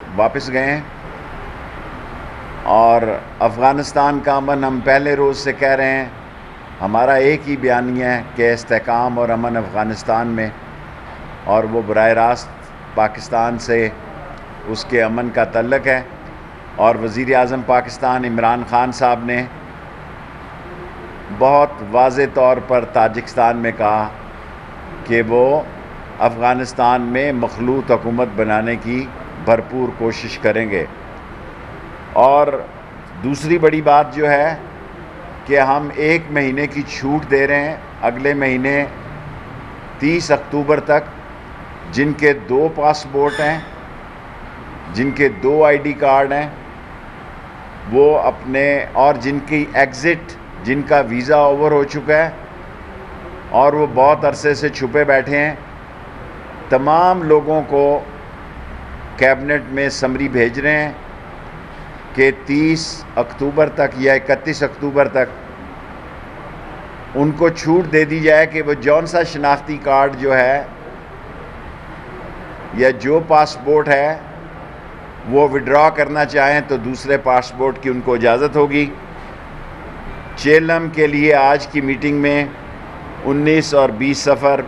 واپس گئے ہیں، اور افغانستان کا امن ہم پہلے روز سے کہہ رہے ہیں، ہمارا ایک ہی بیانیہ ہے کہ استحکام اور امن افغانستان میں، اور وہ براہ راست پاکستان سے اس کے امن کا تعلق ہے۔ اور وزیر اعظم پاکستان عمران خان صاحب نے بہت واضح طور پر تاجکستان میں کہا کہ وہ افغانستان میں مخلوط حکومت بنانے کی بھرپور کوشش کریں گے۔ اور دوسری بڑی بات جو ہے کہ ہم 1 مہینے کی چھوٹ دے رہے ہیں، اگلے مہینے 30 اکتوبر تک جن کے 2 پاسپورٹ ہیں، جن کے 2 آئی ڈی کارڈ ہیں، وہ اپنے، اور جن کی ایگزٹ، جن کا ویزا اوور ہو چکا ہے اور وہ بہت عرصے سے چھپے بیٹھے ہیں، تمام لوگوں کو کیبنٹ میں سمری بھیج رہے ہیں کہ 30 اکتوبر تک یا 31 اکتوبر تک ان کو چھوٹ دے دی جائے کہ وہ جون سا شناختی کارڈ جو ہے یا جو پاسپورٹ ہے وہ وڈرا کرنا چاہیں تو دوسرے پاسپورٹ کی ان کو اجازت ہوگی۔ چیلم کے لیے آج کی میٹنگ میں 19 اور 20 سفر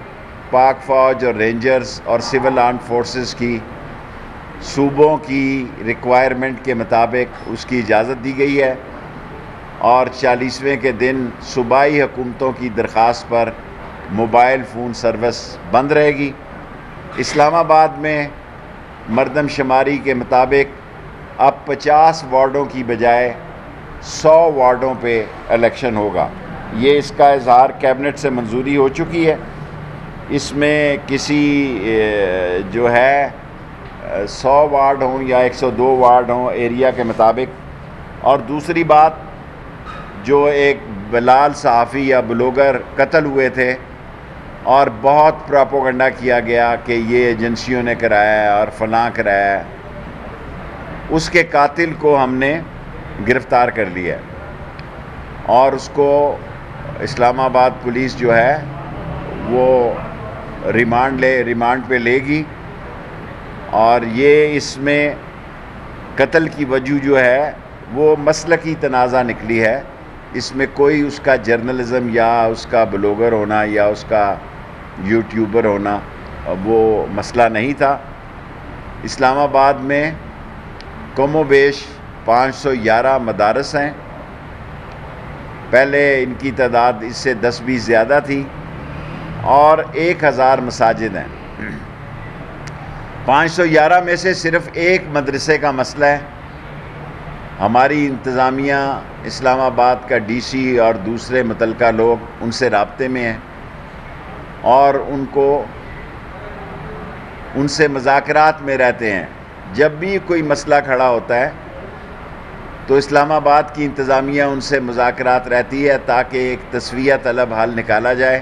پاک فوج اور رینجرز اور سول آرمڈ فورسز کی صوبوں کی ریکوائرمنٹ کے مطابق اس کی اجازت دی گئی ہے، اور 40ویں کے دن صوبائی حکومتوں کی درخواست پر موبائل فون سروس بند رہے گی۔ اسلام آباد میں مردم شماری کے مطابق اب 50 وارڈوں کی بجائے 100 وارڈوں پہ الیکشن ہوگا۔ یہ اس کا اظہار کیبنٹ سے منظوری ہو چکی ہے۔ اس میں کسی جو ہے 100 وارڈ ہوں یا 102 وارڈ ہوں ایریا کے مطابق۔ اور دوسری بات، جو ایک بلال صحافی یا بلاگر قتل ہوئے تھے اور بہت پراپوگنڈا کیا گیا کہ یہ ایجنسیوں نے کرایا ہے اور فلاں کرایا ہے، اس کے قاتل کو ہم نے گرفتار کر لیا ہے، اور اس کو اسلام آباد پولیس جو ہے وہ ریمانڈ پہ لے گی۔ اور یہ اس میں قتل کی وجہ جو ہے وہ مسلکی تنازع نکلی ہے، اس میں کوئی اس کا جرنلزم یا اس کا بلاگر ہونا یا اس کا یوٹیوبر ہونا وہ مسئلہ نہیں تھا۔ اسلام آباد میں کم و بیش 511 مدارس ہیں، پہلے ان کی تعداد اس سے 10-20 زیادہ تھی، اور 1000 مساجد ہیں۔ 511 میں سے صرف ایک مدرسے کا مسئلہ ہے۔ ہماری انتظامیہ، اسلام آباد کا ڈی سی اور دوسرے متعلقہ لوگ ان سے رابطے میں ہیں، اور ان سے مذاکرات میں رہتے ہیں۔ جب بھی کوئی مسئلہ کھڑا ہوتا ہے تو اسلام آباد کی انتظامیہ ان سے مذاکرات رہتی ہے تاکہ ایک تسویہ طلب حل نکالا جائے۔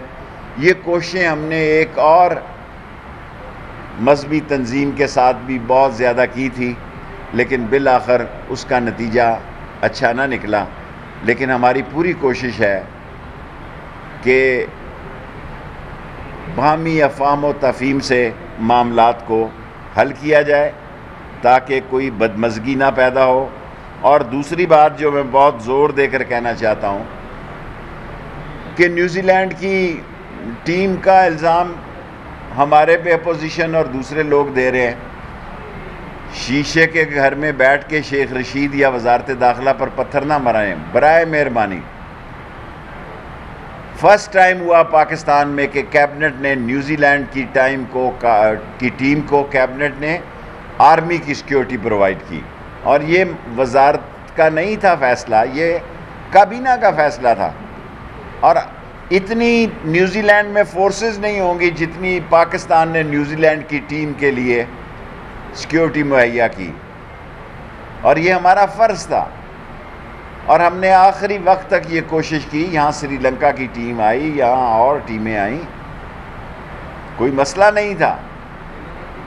یہ کوششیں ہم نے ایک اور مذہبی تنظیم کے ساتھ بھی بہت زیادہ کی تھی، لیکن بالآخر اس کا نتیجہ اچھا نہ نکلا۔ لیکن ہماری پوری کوشش ہے کہ باہمی افہام و تفہیم سے معاملات کو حل کیا جائے تاکہ کوئی بدمزگی نہ پیدا ہو۔ اور دوسری بات جو میں بہت زور دے کر کہنا چاہتا ہوں کہ نیوزی لینڈ کی ٹیم کا الزام ہمارے پہ اپوزیشن اور دوسرے لوگ دے رہے ہیں۔ شیشے کے گھر میں بیٹھ کے شیخ رشید یا وزارت داخلہ پر پتھر نہ مرائیں برائے مہربانی۔ فرسٹ ٹائم ہوا پاکستان میں کہ کیبنٹ نے نیوزی لینڈ کی ٹیم کو کیبنٹ نے آرمی کی سیکیورٹی پرووائڈ کی، اور یہ وزارت کا نہیں تھا فیصلہ، یہ کابینہ کا فیصلہ تھا۔ اور اتنی نیوزی لینڈ میں فورسز نہیں ہوں گی جتنی پاکستان نے نیوزی لینڈ کی ٹیم کے لیے سیکیورٹی مہیا کی، اور یہ ہمارا فرض تھا۔ اور ہم نے آخری وقت تک یہ کوشش کی، یہاں سری لنکا کی ٹیم آئی، یہاں اور ٹیمیں آئیں، کوئی مسئلہ نہیں تھا،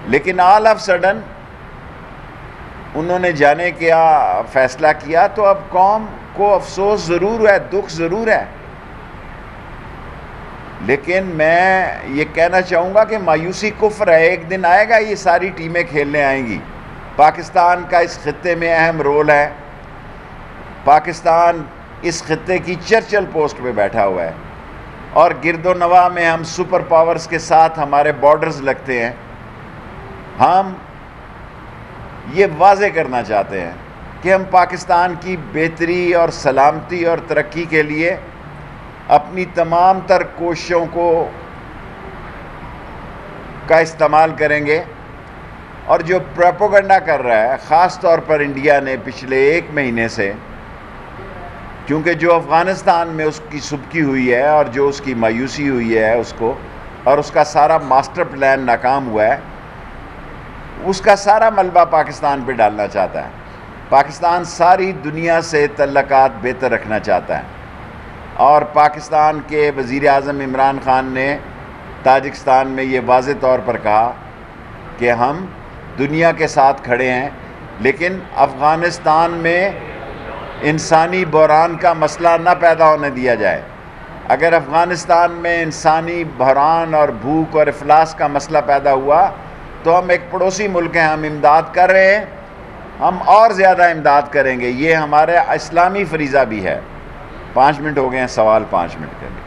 لیکن آل آف سڈن انہوں نے جانے کیا فیصلہ کیا، تو اب قوم کو افسوس ضرور ہے، دکھ ضرور ہے، لیکن میں یہ کہنا چاہوں گا کہ مایوسی کفر ہے۔ ایک دن آئے گا یہ ساری ٹیمیں کھیلنے آئیں گی، پاکستان کا اس خطے میں اہم رول ہے. پاکستان اس خطے کی چرچل پوسٹ پہ بیٹھا ہوا ہے اور گرد و نواح میں ہم سپر پاورز کے ساتھ ہمارے بارڈرز لگتے ہیں. ہم یہ واضح کرنا چاہتے ہیں کہ ہم پاکستان کی بہتری اور سلامتی اور ترقی کے لیے اپنی تمام تر کوششوں کا استعمال کریں گے. اور جو پروپیگنڈا کر رہا ہے خاص طور پر انڈیا نے پچھلے 1 مہینے سے، کیونکہ جو افغانستان میں اس کی سبکی ہوئی ہے اور جو اس کی مایوسی ہوئی ہے اس کو، اور اس کا سارا ماسٹر پلان ناکام ہوا ہے، اس کا سارا ملبہ پاکستان پہ ڈالنا چاہتا ہے. پاکستان ساری دنیا سے تعلقات بہتر رکھنا چاہتا ہے، اور پاکستان کے وزیر اعظم عمران خان نے تاجکستان میں یہ واضح طور پر کہا کہ ہم دنیا کے ساتھ کھڑے ہیں، لیکن افغانستان میں انسانی بحران کا مسئلہ نہ پیدا ہونے دیا جائے. اگر افغانستان میں انسانی بحران اور بھوک اور افلاس کا مسئلہ پیدا ہوا تو ہم ایک پڑوسی ملک ہیں، ہم امداد کر رہے ہیں، ہم اور زیادہ امداد کریں گے. یہ ہمارے اسلامی فریضہ بھی ہے. 5 منٹ ہو گئے ہیں، سوال 5 منٹ کے لیے.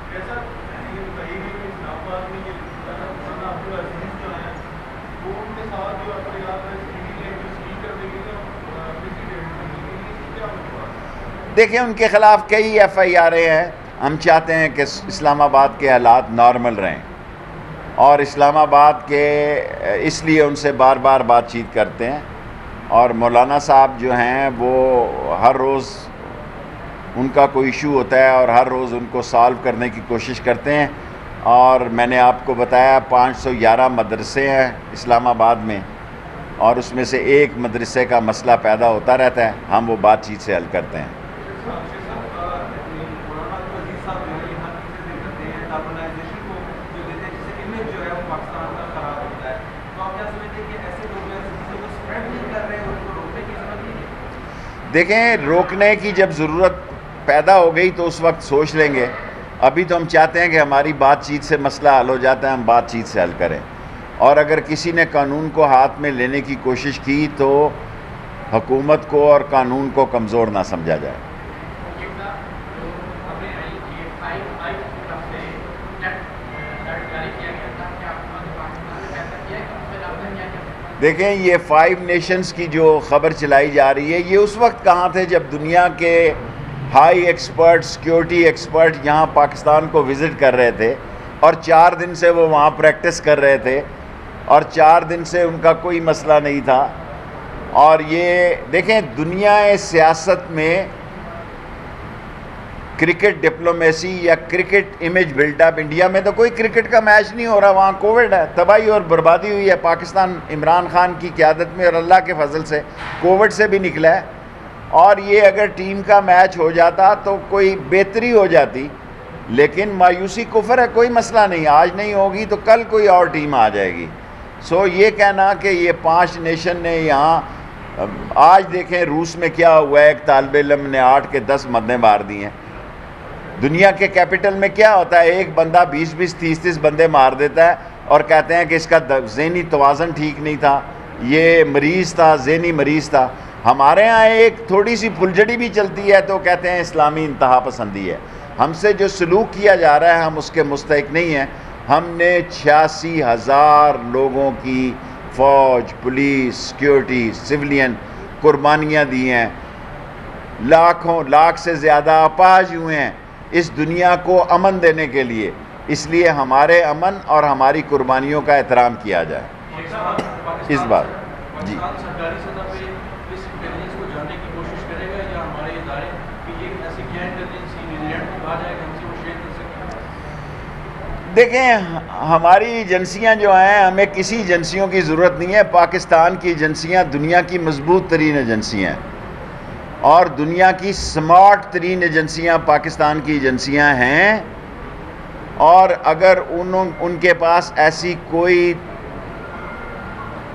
دیکھیں ان کے خلاف کئی FIR ہیں. ہم چاہتے ہیں کہ اسلام آباد کے حالات نارمل رہیں، اور اسلام آباد کے اس لیے ان سے بار بار بات چیت کرتے ہیں. اور مولانا صاحب جو ہیں وہ ہر روز ان کا کوئی ایشو ہوتا ہے اور ہر روز ان کو سالو کرنے کی کوشش کرتے ہیں. اور میں نے آپ کو بتایا 511 مدرسے ہیں اسلام آباد میں، اور اس میں سے ایک مدرسے کا مسئلہ پیدا ہوتا رہتا ہے. ہم وہ بات چیت سے حل کرتے ہیں. دیکھیں روکنے کی جب ضرورت پیدا ہو گئی تو اس وقت سوچ لیں گے. ابھی تو ہم چاہتے ہیں کہ ہماری بات چیت سے مسئلہ حل ہو جاتا ہے، ہم بات چیت سے حل کریں. اور اگر کسی نے قانون کو ہاتھ میں لینے کی کوشش کی تو حکومت کو اور قانون کو کمزور نہ سمجھا جائے. دیکھیں یہ 5 نیشنز کی جو خبر چلائی جا رہی ہے، یہ اس وقت کہاں تھے جب دنیا کے ہائی ایکسپرٹ، سیکیورٹی ایکسپرٹ یہاں پاکستان کو وزٹ کر رہے تھے، اور 4 دن سے وہ وہاں پریکٹس کر رہے تھے، اور 4 دن سے ان کا کوئی مسئلہ نہیں تھا. اور یہ دیکھیں دنیا سیاست میں کرکٹ ڈپلومیسی یا cricket image build up, India میں تو کوئی کرکٹ کا میچ نہیں ہو رہا، وہاں کووڈ ہے، تباہی اور بربادی ہوئی ہے. پاکستان عمران خان کی قیادت میں اور اللہ کے فضل سے کووڈ سے بھی نکلا ہے. اور یہ اگر ٹیم کا میچ ہو جاتا تو کوئی بہتری ہو جاتی، لیکن مایوسی کفر ہے، کوئی مسئلہ نہیں. آج نہیں ہوگی تو کل کوئی اور ٹیم آ جائے گی. سو یہ کہنا کہ یہ 5 نیشن نے یہاں، آج دیکھیں روس میں کیا ہوا ہے، ایک طالب علم نے 8 کے 10 مدیں مار دی ہیں. دنیا کے کیپٹل میں کیا ہوتا ہے، ایک بندہ 20-20 30-30 بندے مار دیتا ہے اور کہتے ہیں کہ اس کا ذہنی توازن ٹھیک نہیں تھا، یہ مریض تھا، ذہنی مریض تھا. ہمارے ہاں ایک تھوڑی سی پھلجھڑی بھی چلتی ہے تو کہتے ہیں اسلامی انتہا پسندی ہے. ہم سے جو سلوک کیا جا رہا ہے ہم اس کے مستحق نہیں ہیں. ہم نے 86,000 لوگوں کی فوج، پولیس، سیکیورٹی، سویلین قربانیاں دی ہیں. لاکھ سے زیادہ اپاہج ہوئے ہیں اس دنیا کو امن دینے کے لیے. اس لیے ہمارے امن اور ہماری قربانیوں کا احترام کیا جائے. اس بات جی دیکھیں ہماری ایجنسیاں جو ہیں، ہمیں کسی ایجنسیوں کی ضرورت نہیں ہے. پاکستان کی ایجنسیاں دنیا کی مضبوط ترین ایجنسیاں ہیں، اور دنیا کی سمارٹ ترین ایجنسیاں پاکستان کی ایجنسیاں ہیں. اور اگر ان کے پاس ایسی کوئی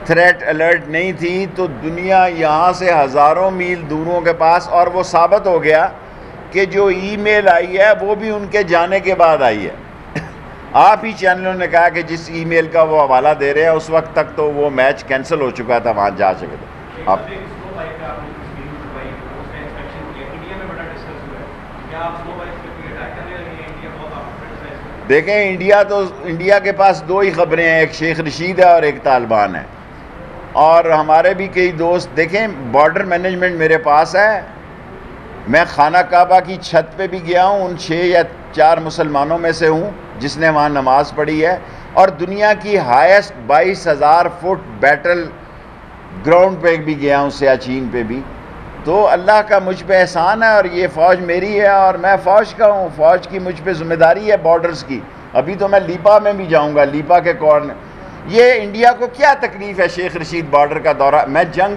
تھریٹ الرٹ نہیں تھی تو دنیا یہاں سے ہزاروں میل دوروں کے پاس، اور وہ ثابت ہو گیا کہ جو ای میل آئی ہے وہ بھی ان کے جانے کے بعد آئی ہے. آپ ہی چینلوں نے کہا کہ جس ای میل کا وہ حوالہ دے رہے ہیں اس وقت تک تو وہ میچ کینسل ہو چکا تھا، وہاں جا چکے تھے. آپ دیکھیں انڈیا کے پاس دو ہی خبریں ہیں، ایک شیخ رشید ہے اور ایک طالبان ہے. اور ہمارے بھی کئی دوست، دیکھیں بارڈر مینجمنٹ میرے پاس ہے. میں خانہ کعبہ کی چھت پہ بھی گیا ہوں، ان 6 یا 4 مسلمانوں میں سے ہوں جس نے وہاں نماز پڑھی ہے. اور دنیا کی ہائیسٹ 22,000 فٹ بیٹل گراؤنڈ پہ بھی گیا ہوں، سیاچین پہ بھی. تو اللہ کا مجھ پہ احسان ہے، اور یہ فوج میری ہے اور میں فوج کا ہوں. فوج کی مجھ پہ ذمہ داری ہے بارڈرز کی. ابھی تو میں لیپا میں بھی جاؤں گا، لیپا کے کارنر. یہ انڈیا کو کیا تکلیف ہے شیخ رشید بارڈر کا دورہ؟ میں جنگ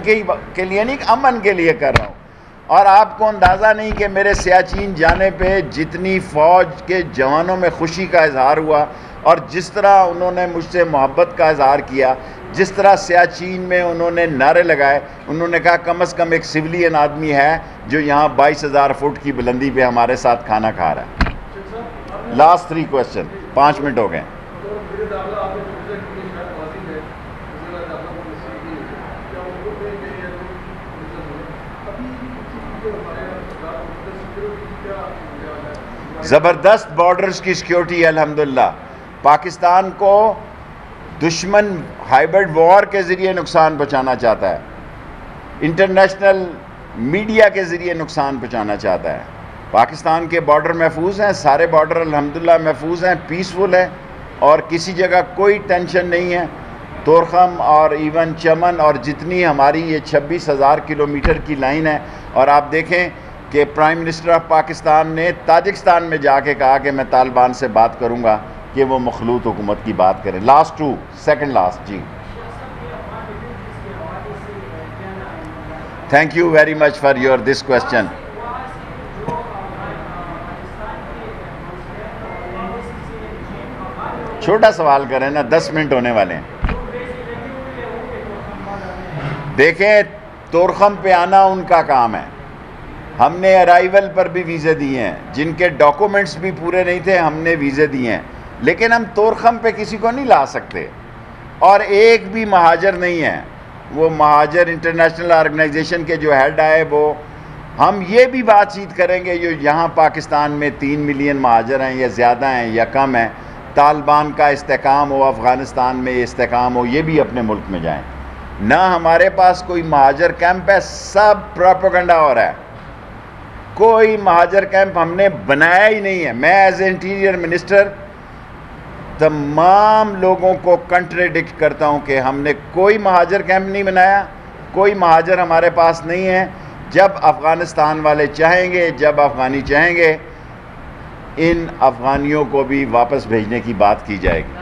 کے لیے نہیں، امن کے لیے کر رہا ہوں. اور آپ کو اندازہ نہیں کہ میرے سیاچین جانے پہ جتنی فوج کے جوانوں میں خوشی کا اظہار ہوا، اور جس طرح انہوں نے مجھ سے محبت کا اظہار کیا، جس طرح سیاچین میں انہوں نے نعرے لگائے. انہوں نے کہا کم از کم ایک سویلین آدمی ہے جو یہاں 22,000 فٹ کی بلندی پہ ہمارے ساتھ کھانا کھا رہا ہے. لاسٹ 3 کوسچن، 5 منٹ ہو گئے. زبردست بارڈرز کی سیکیورٹی ہے الحمدللہ. پاکستان کو دشمن ہائبرڈ وار کے ذریعے نقصان پہنچانا چاہتا ہے، انٹرنیشنل میڈیا کے ذریعے نقصان پہنچانا چاہتا ہے. پاکستان کے بارڈر محفوظ ہیں، سارے بارڈر الحمدللہ محفوظ ہیں، پیسفل ہے، اور کسی جگہ کوئی ٹینشن نہیں ہے. تورخم اور ایون چمن اور جتنی ہماری یہ 26,000 کلومیٹر کی لائن ہے. اور آپ دیکھیں کہ پرائم منسٹر آف پاکستان نے تاجکستان میں جا کے کہا کہ میں طالبان سے بات کروں گا کہ وہ مخلوط حکومت کی بات کریں. Last 2 second last. جی thank you very much for your this question. چھوٹا سوال کریں نا، 10 منٹ ہونے والے ہیں. دیکھیں تورخم پہ آنا ان کا کام ہے. ہم نے ارائیول پر بھی ویزے دیے ہیں، جن کے ڈاکومنٹس بھی پورے نہیں تھے ہم نے ویزے دیے ہیں. لیکن ہم تورخم پہ کسی کو نہیں لا سکتے، اور ایک بھی مہاجر نہیں ہے. وہ مہاجر انٹرنیشنل آرگنائزیشن کے جو ہیڈ آئے، وہ ہم یہ بھی بات چیت کریں گے جو یہاں پاکستان میں 3 ملین مہاجر ہیں یا زیادہ ہیں یا کم ہیں، طالبان کا استحکام ہو، افغانستان میں استحکام ہو، یہ بھی اپنے ملک میں جائیں. نہ ہمارے پاس کوئی مہاجر کیمپ ہے، سب پروپیگنڈا ہو رہا ہے. کوئی مہاجر کیمپ ہم نے بنایا ہی نہیں ہے. میں ایز اے انٹیریئر منسٹر تمام لوگوں کو کنٹریڈکٹ کرتا ہوں کہ ہم نے کوئی مہاجر کیمپ نہیں بنایا، کوئی مہاجر ہمارے پاس نہیں ہے. جب افغانستان والے چاہیں گے، جب افغانی چاہیں گے، ان افغانیوں کو بھی واپس بھیجنے کی بات کی جائے گی.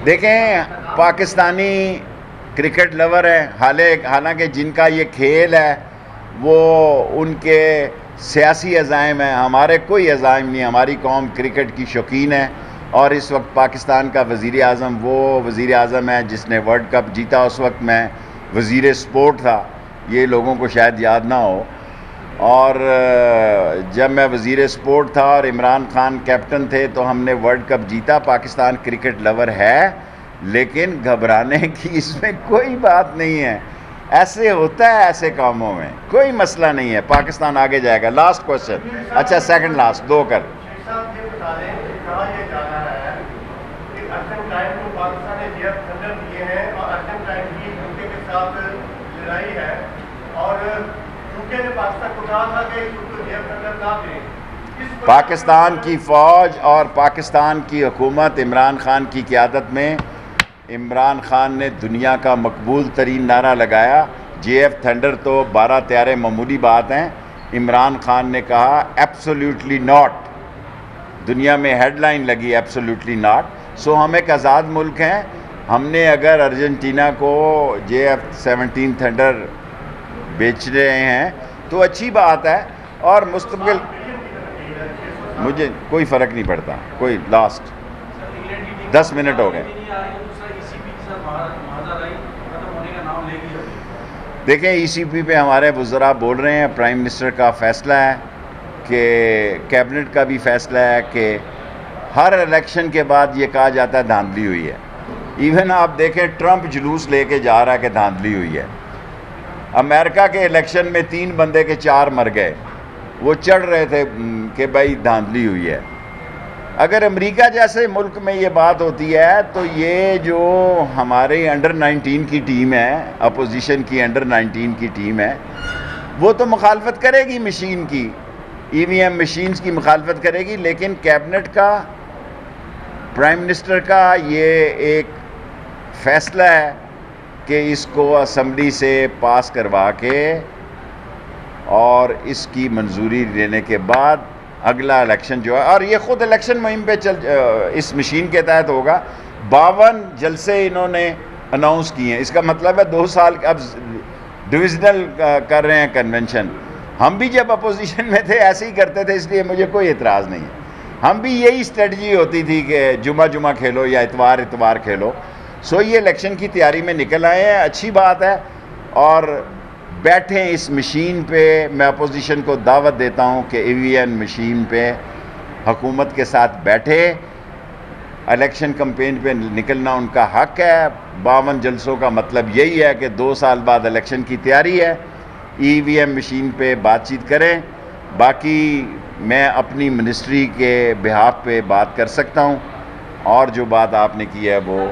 دیکھیں پاکستانی کرکٹ لور ہیں، حالانکہ جن کا یہ کھیل ہے وہ ان کے سیاسی عزائم ہیں. ہمارے کوئی عزائم نہیں. ہماری قوم کرکٹ کی شوقین ہے، اور اس وقت پاکستان کا وزیر اعظم وہ وزیر اعظم ہے جس نے ورلڈ کپ جیتا. اس وقت میں وزیر سپورٹ تھا، یہ لوگوں کو شاید یاد نہ ہو. اور جب میں وزیر سپورٹ تھا اور عمران خان کیپٹن تھے تو ہم نے ورلڈ کپ جیتا. پاکستان کرکٹ لور ہے، لیکن گھبرانے کی اس میں کوئی بات نہیں ہے. ایسے ہوتا ہے، ایسے کاموں میں کوئی مسئلہ نہیں ہے. پاکستان آگے جائے گا. Last question. اچھا سیکنڈ لاسٹ 2 کر. پاکستان کی فوج اور پاکستان کی حکومت عمران خان کی قیادت میں، عمران خان نے دنیا کا مقبول ترین نعرہ لگایا. JF تھنڈر تو 12 طیارے معمولی بات ہیں. عمران خان نے کہا ایبسولوٹلی ناٹ. دنیا میں ہیڈ لائن لگی ایبسولوٹلی ناٹ. سو ہم ایک آزاد ملک ہیں. ہم نے اگر ارجنٹینا کو JF-17 تھنڈر بیچ رہے ہیں تو اچھی بات ہے، اور مستقبل مجھے کوئی فرق نہیں پڑتا. کوئی لاسٹ 10 منٹ ہو گئے. دیکھیں ECP پہ ہمارے وزراء بول رہے ہیں، پرائم منسٹر کا فیصلہ ہے کہ کیبنٹ کا بھی فیصلہ ہے کہ ہر الیکشن کے بعد یہ کہا جاتا ہے دھاندلی ہوئی ہے. ایون آپ دیکھیں ٹرمپ جلوس لے کے جا رہا ہے کہ دھاندلی ہوئی ہے. امریکہ کے الیکشن میں 3 بندے کے 4 مر گئے, وہ چڑھ رہے تھے کہ بھائی دھاندلی ہوئی ہے. اگر امریکہ جیسے ملک میں یہ بات ہوتی ہے تو یہ جو ہمارے انڈر 19 کی ٹیم ہے, اپوزیشن کی انڈر 19 کی ٹیم ہے, وہ تو مخالفت کرے گی مشین کی, ای وی ایم مشینز کی مخالفت کرے گی, لیکن کیبنٹ کا, پرائم منسٹر کا یہ ایک فیصلہ ہے کہ اس کو اسمبلی سے پاس کروا کے اور اس کی منظوری لینے کے بعد اگلا الیکشن جو ہے, اور یہ خود الیکشن مہم پہ اس مشین کے تحت ہوگا. 52 جلسے انہوں نے اناؤنس کیے ہیں. اس کا مطلب ہے 2 سال اب ڈویژنل کر رہے ہیں کنونشن. ہم بھی جب اپوزیشن میں تھے ایسے ہی کرتے تھے, اس لیے مجھے کوئی اعتراض نہیں ہے. ہم بھی یہی اسٹریٹجی ہوتی تھی کہ جمعہ کھیلو یا اتوار کھیلو. سو یہ الیکشن کی تیاری میں نکل آئے ہیں, اچھی بات ہے. اور بیٹھیں اس مشین پہ. میں اپوزیشن کو دعوت دیتا ہوں کہ ای وی ایم مشین پہ حکومت کے ساتھ بیٹھے. الیکشن کمپین پہ نکلنا ان کا حق ہے. 52 جلسوں کا مطلب یہی ہے کہ 2 سال بعد الیکشن کی تیاری ہے. ای وی ایم مشین پہ بات چیت کریں. باقی میں اپنی منسٹری کے بہاف پہ بات کر سکتا ہوں, اور جو بات آپ نے کی ہے وہ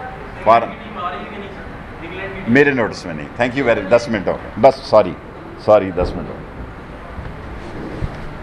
میرے نوٹس میں نہیں. Thank you very. 10 منٹ ہو گئے بس. سوری 10 منٹ ہو گئے.